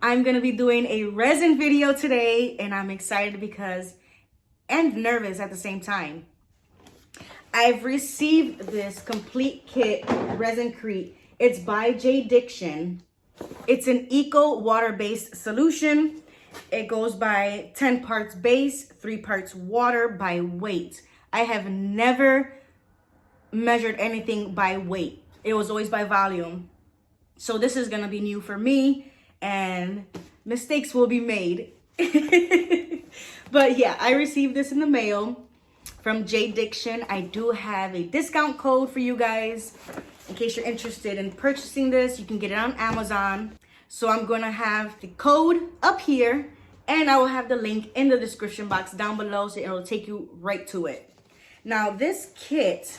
I'm gonna be doing a resin video today, and I'm excited because, and nervous at the same time. I've received this complete kit, ResinCrete. It's by JDiction. It's an eco water-based solution. It goes by 10 parts base, 3 parts water by weight. I have never measured anything by weight. It was always by volume. So this is gonna be new for me and mistakes will be made. But yeah, I received this in the mail from JDiction. I do have a discount code for you guys. In case you're interested in purchasing this, you can get it on Amazon. So I'm gonna have the code up here and I will have the link in the description box down below so it'll take you right to it. Now this kit,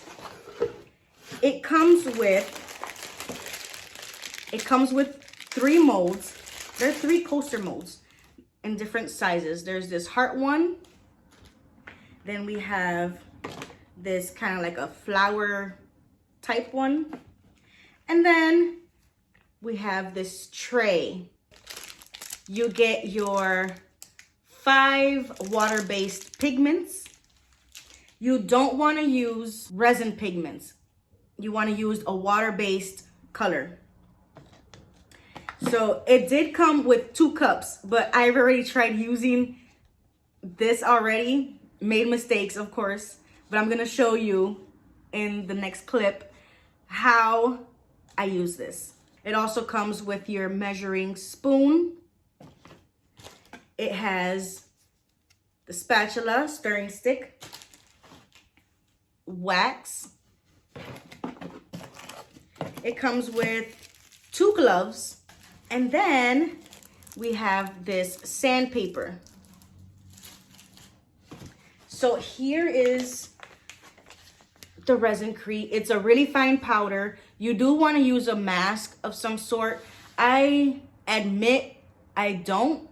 it comes with 3 molds. There are 3 coaster molds in different sizes. There's this heart one. Then we have this kind of like a flower type one. And then we have this tray. You get your 5 water-based pigments. You don't want to use resin pigments. You want to use a water-based color. So it did come with 2 cups, but I've already tried using this already. Made mistakes, of course, but I'm gonna show you in the next clip how I use this. It also comes with your measuring spoon. It has the spatula, stirring stick, wax. It comes with 2 gloves, and then we have this sandpaper. So here is the ResinCrete. It's a really fine powder. You do want to use a mask of some sort. I admit I don't.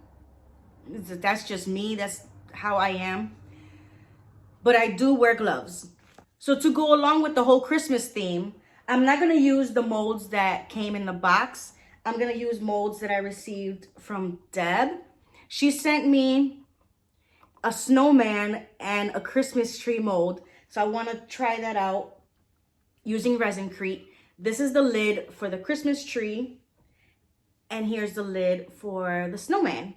That's just me. That's how I am. But I do wear gloves. So to go along with the whole Christmas theme, I'm not going to use the molds that came in the box. I'm going to use molds that I received from Deb. She sent me a snowman and a Christmas tree mold. So I want to try that out using ResinCrete. This is the lid for the Christmas tree. And here's the lid for the snowman.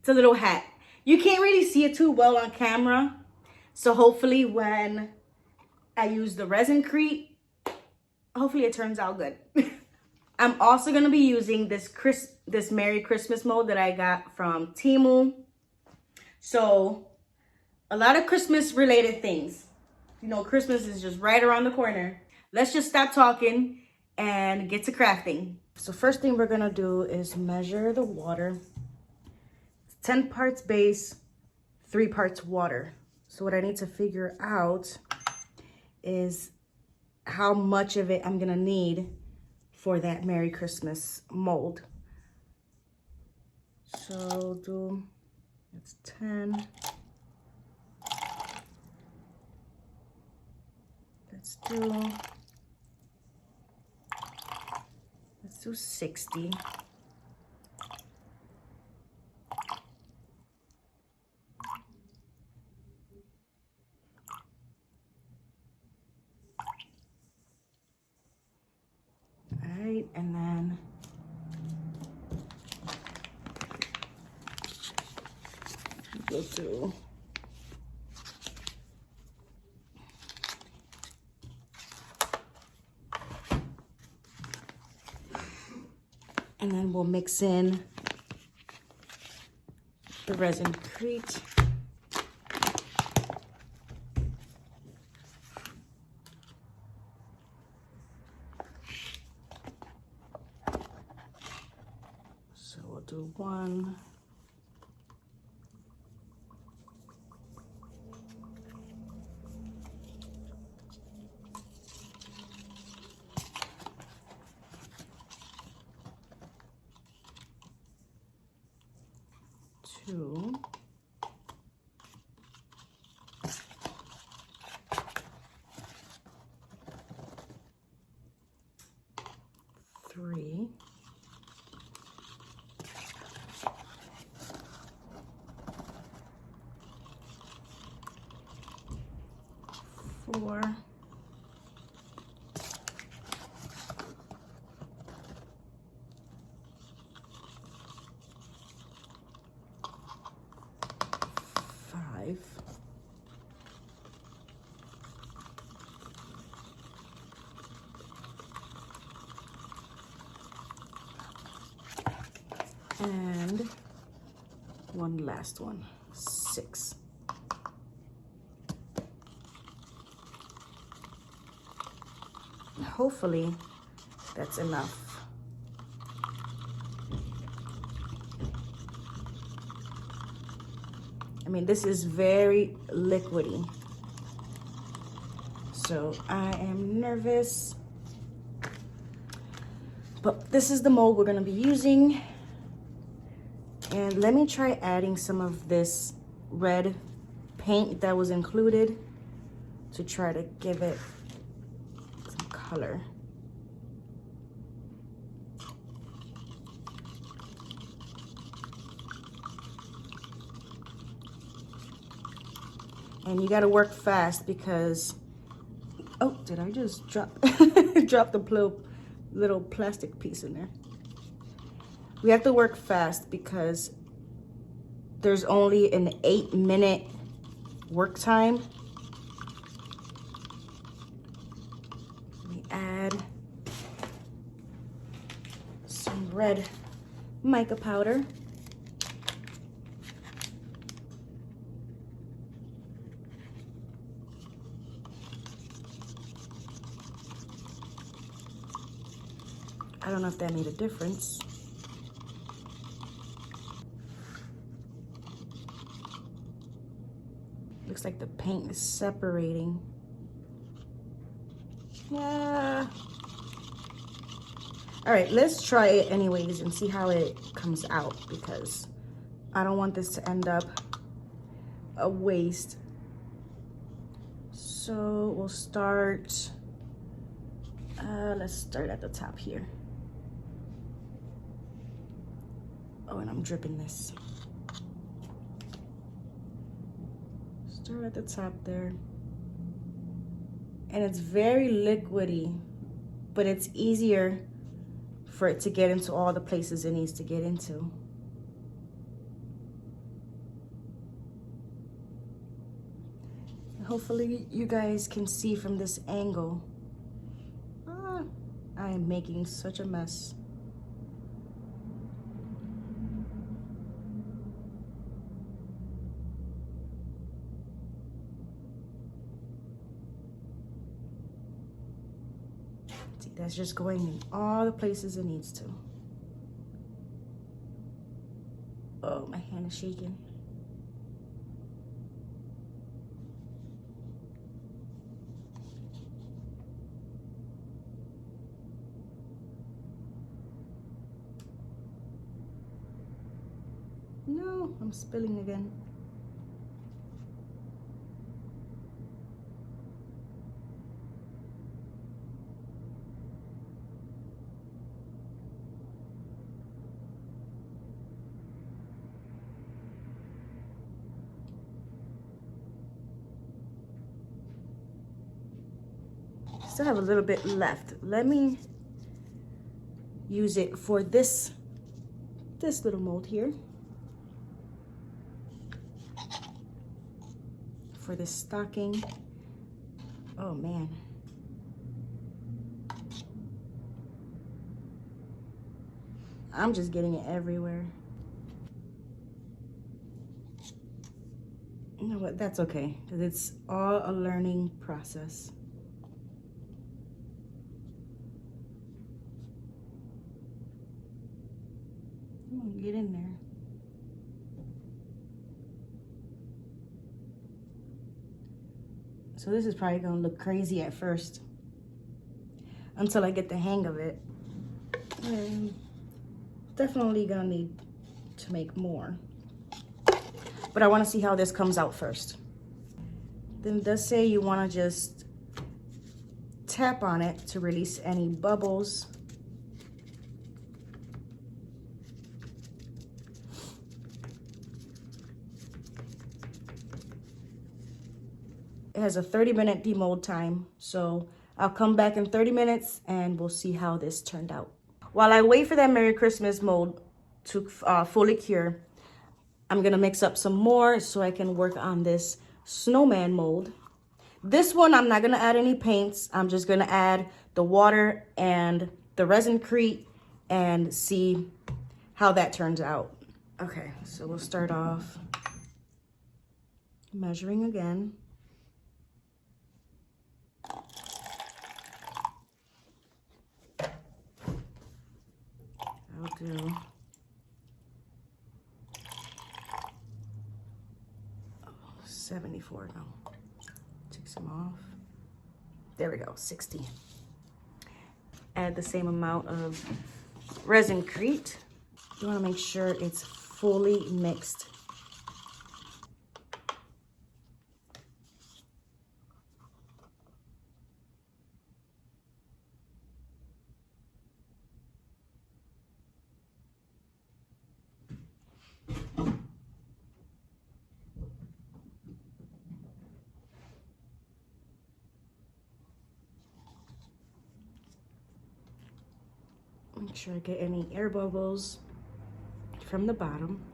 It's a little hat. You can't really see it too well on camera. So hopefully when I use the ResinCrete, hopefully it turns out good. I'm also going to be using this Merry Christmas mold that I got from Temu. So a lot of Christmas related things. You know, Christmas is just right around the corner. Let's just stop talking and get to crafting. So first thing we're gonna do is measure the water. 10 parts base, 3 parts water. So what I need to figure out is how much of it I'm gonna need for that Merry Christmas mold. So it's 10. Let's do 60. All right, and then go to and then we'll mix in the ResinCrete. So we'll do 1. Two. 3. 4. 5. And one last one, 6. Hopefully that's enough. I mean, this is very liquidy, so I am nervous. But this is the mold we're gonna be using. And let me try adding some of this red paint that was included to try to give it some color. And you gotta work fast because, oh, did I just drop, drop the little plastic piece in there? We have to work fast because there's only an 8-minute work time. We add some red mica powder. I don't know if that made a difference. Looks like the paint is separating. Yeah. All right, let's try it anyways and see how it comes out, because I don't want this to end up a waste. So we'll start, let's start at the top here. Oh, and I'm dripping this. Start at the top there. And it's very liquidy, but it's easier for it to get into all the places it needs to get into. Hopefully you guys can see from this angle. I am making such a mess. See, that's just going in all the places it needs to. Oh, my hand is shaking. No, I'm spilling again. Still have a little bit left. Let me use it for this little mold here. For this stocking. Oh man. I'm just getting it everywhere. You know what, that's okay, because it's all a learning process. Come on, get in there. So this is probably gonna look crazy at first until I get the hang of it. And definitely gonna need to make more. But I wanna see how this comes out first. Then it does say you wanna just tap on it to release any bubbles. It has a 30-minute demold time. So I'll come back in 30 minutes and we'll see how this turned out. While I wait for that Merry Christmas mold to fully cure, I'm gonna mix up some more so I can work on this snowman mold. This one, I'm not gonna add any paints. I'm just gonna add the water and the ResinCrete and see how that turns out. Okay, so we'll start off measuring again. I'll do 74, no, take some off. There we go, 60. Add the same amount of ResinCrete. You wanna make sure it's fully mixed. Make sure I get any air bubbles from the bottom.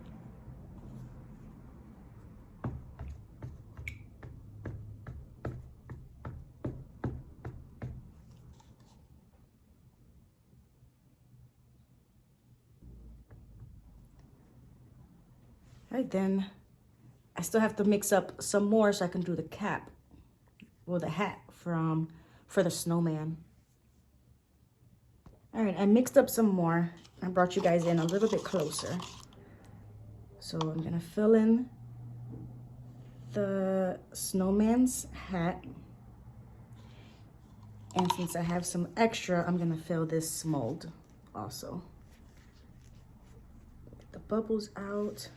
All right, then I still have to mix up some more so I can do the cap or the hat for the snowman. All right, I mixed up some more. I brought you guys in a little bit closer. So I'm gonna fill in the snowman's hat. And since I have some extra, I'm gonna fill this mold also. Get the bubbles out.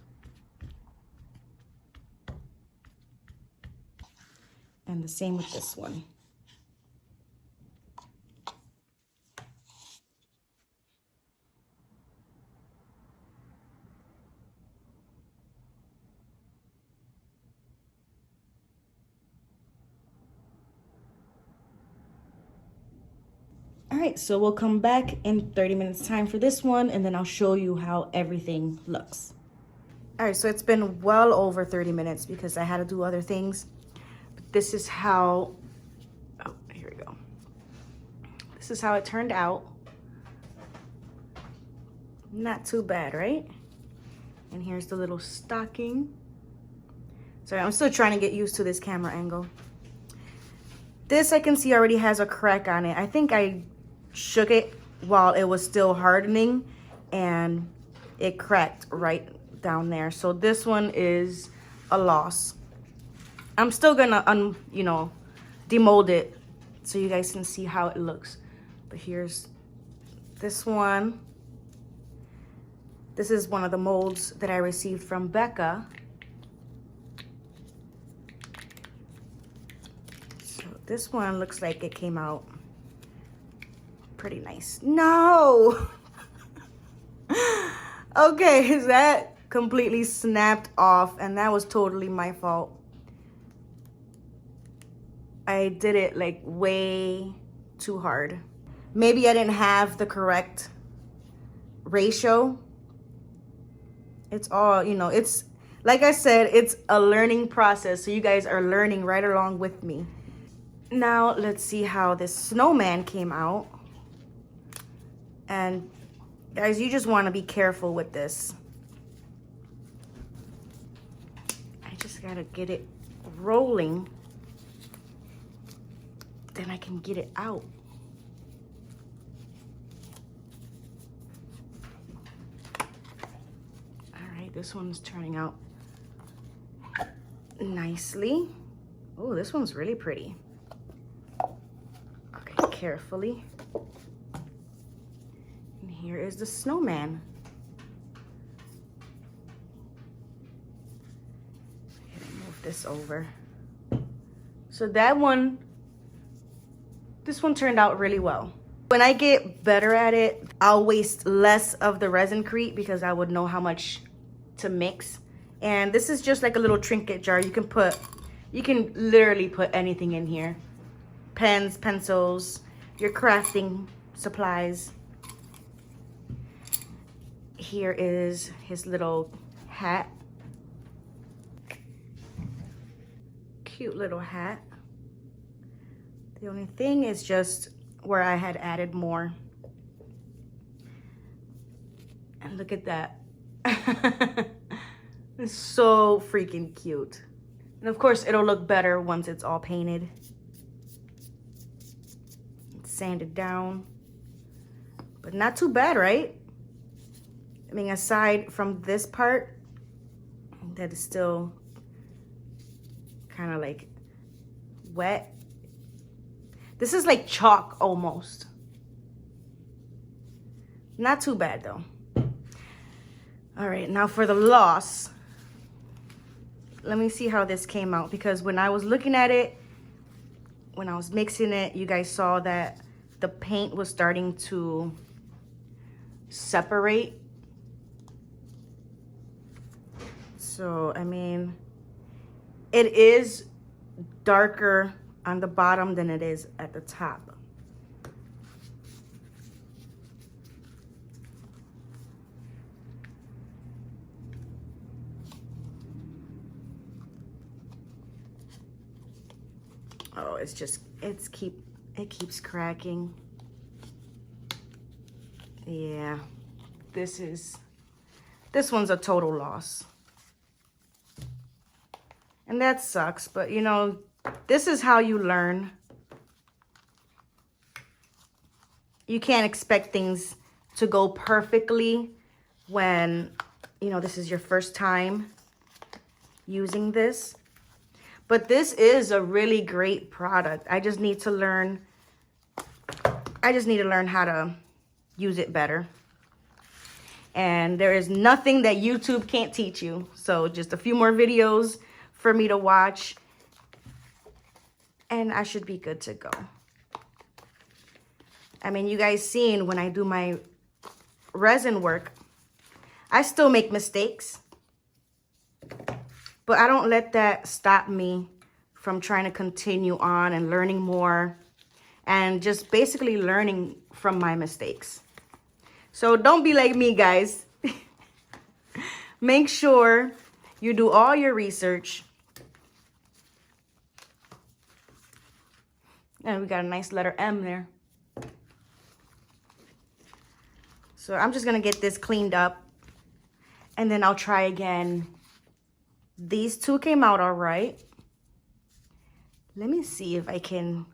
And the same with this one. All right, so we'll come back in 30 minutes time for this one, and then I'll show you how everything looks. All right, so it's been well over 30 minutes because I had to do other things. But this is how, oh, here we go. This is how it turned out. Not too bad, right? And here's the little stocking. Sorry, I'm still trying to get used to this camera angle. This I can see already has a crack on it. I think I shook it while it was still hardening and it cracked right down there. So this one is a loss. I'm still gonna you know, demold it so you guys can see how it looks. But here's this one. This is one of the molds that I received from Becca. So this one looks like it came out pretty nice. No! Okay, that completely snapped off and that was totally my fault. I did it like way too hard. Maybe I didn't have the correct ratio. It's all, you know, it's, like I said, it's a learning process. So you guys are learning right along with me. Now let's see how this snowman came out. And guys, you just want to be careful with this. I just gotta get it rolling. Then I can get it out. All right, this one's turning out nicely. Oh, this one's really pretty. Okay, carefully. And here is the snowman. Move this over. So that one, this one turned out really well. When I get better at it, I'll waste less of the ResinCrete because I would know how much to mix. And this is just like a little trinket jar. You can put You can literally put anything in here. Pens, pencils, your crafting supplies. Here is his little hat. Cute little hat. The only thing is just where I had added more. And look at that. It's so freaking cute. And of course, it'll look better once it's all painted. It's sanded down. But not too bad, right? I mean, aside from this part, that is still kind of like wet. This is like chalk almost. Not too bad though. All right, now for the loss. Let me see how this came out, because when I was looking at it, when I was mixing it, you guys saw that the paint was starting to separate. So, I mean, it is darker on the bottom than it is at the top. Oh, it's just, it keeps cracking. Yeah, this one's a total loss. And that sucks, but you know, this is how you learn. You can't expect things to go perfectly when, you know, this is your first time using this. But this is a really great product. I just need to learn how to use it better. And there is nothing that YouTube can't teach you. So just a few more videos for me to watch, and I should be good to go. I mean, you guys seen when I do my resin work, I still make mistakes. But I don't let that stop me from trying to continue on and learning more and just basically learning from my mistakes. So don't be like me, guys. Make sure you do all your research. And we got a nice letter M there. So I'm just going to get this cleaned up, and then I'll try again. These two came out all right. Let me see if I can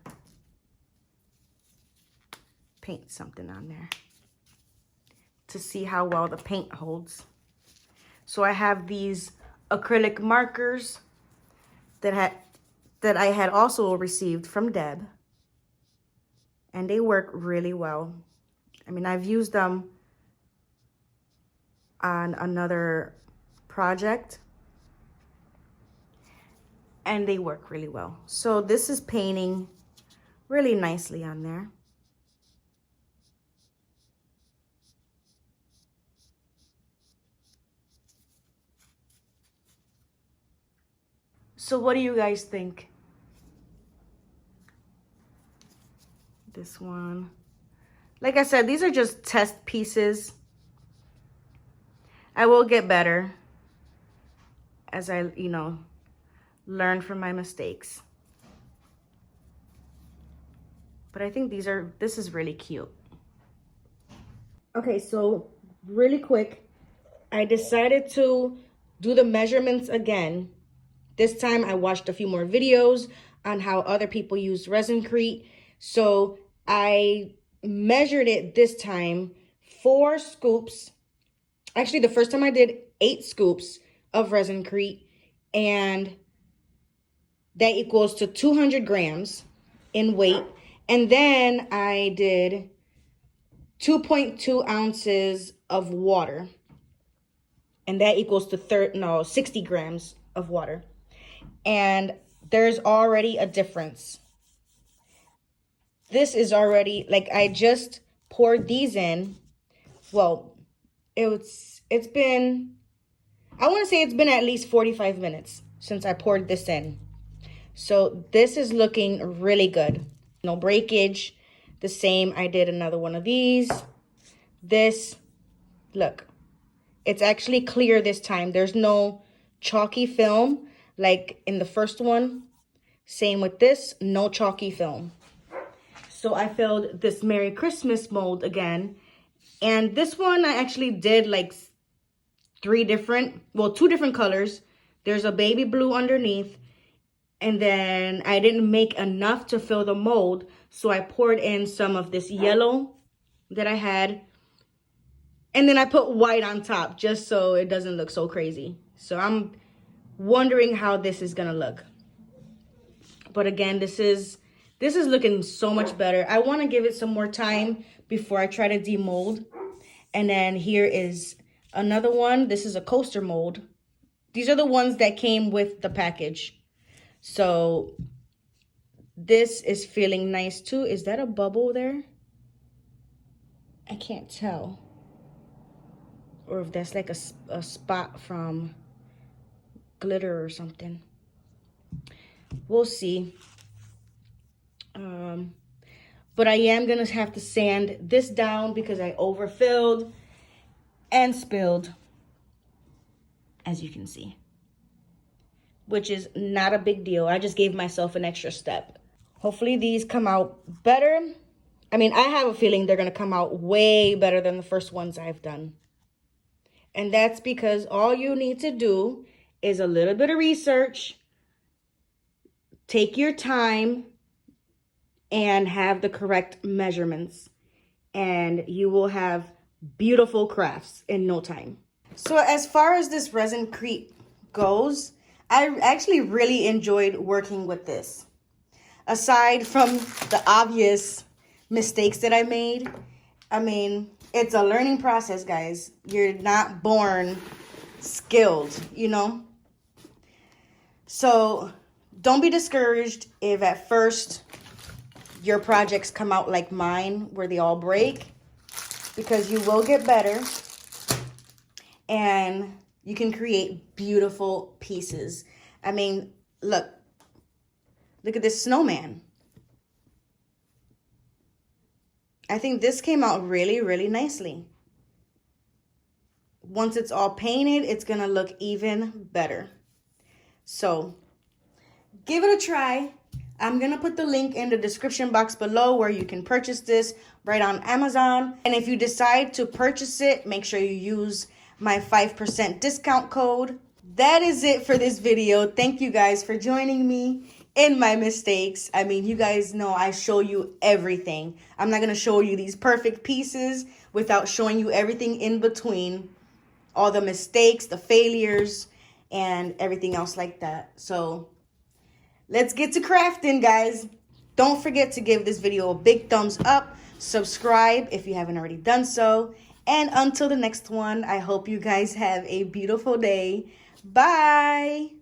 paint something on there to see how well the paint holds. So I have these acrylic markers that I had also received from Deb, and they work really well. I mean, I've used them on another project, and they work really well. So this is painting really nicely on there. So what do you guys think? This one. Like I said, these are just test pieces. I will get better as I, you know, learn from my mistakes. But I think this is really cute. Okay, so really quick, I decided to do the measurements again. This time I watched a few more videos on how other people use ResinCrete. So I measured it this time, 4 scoops. Actually, the first time I did 8 scoops of ResinCrete, and that equals to 200 grams in weight. And then I did 2.2 ounces of water, and that equals to 60 grams of water. And there's already a difference. This is already, like, I just poured these in. Well, it's been, I want to say it's been at least 45 minutes since I poured this in. So this is looking really good. No breakage. The same, I did another one of these. This, look, it's actually clear this time. There's no chalky film like in the first one. Same with this, no chalky film. So I filled this Merry Christmas mold again. And this one I actually did like two different colors. There's a baby blue underneath. And then I didn't make enough to fill the mold. So I poured in some of this yellow that I had. And then I put white on top just so it doesn't look so crazy. So I'm wondering how this is gonna look. But again, this is looking so much better. I wanna give it some more time before I try to demold. And then here is another one. This is a coaster mold. These are the ones that came with the package. So this is feeling nice too. Is that a bubble there? I can't tell. Or if that's like a spot from glitter or something. We'll see. But I am gonna have to sand this down because I overfilled and spilled, as you can see, which is not a big deal. I just gave myself an extra step. Hopefully these come out better. I mean, I have a feeling they're gonna come out way better than the first ones I've done. And that's because all you need to do is a little bit of research, take your time, and have the correct measurements. And you will have beautiful crafts in no time. So as far as this ResinCrete goes, I actually really enjoyed working with this. Aside from the obvious mistakes that I made, I mean, it's a learning process, guys. You're not born skilled, you know? So don't be discouraged if at first your projects come out like mine, where they all break, because you will get better and you can create beautiful pieces. I mean, look at this snowman. I think this came out really, really nicely. Once it's all painted, it's gonna look even better. So give it a try. I'm gonna put the link in the description box below where you can purchase this right on Amazon. And if you decide to purchase it, make sure you use my 5% discount code. That is it for this video. Thank you guys for joining me in my mistakes. I mean, you guys know I show you everything. I'm not gonna show you these perfect pieces without showing you everything in between, all the mistakes, the failures, and everything else like that. So let's get to crafting, guys. Don't forget to give this video a big thumbs up, subscribe if you haven't already done so, and until the next one, I hope you guys have a beautiful day. Bye.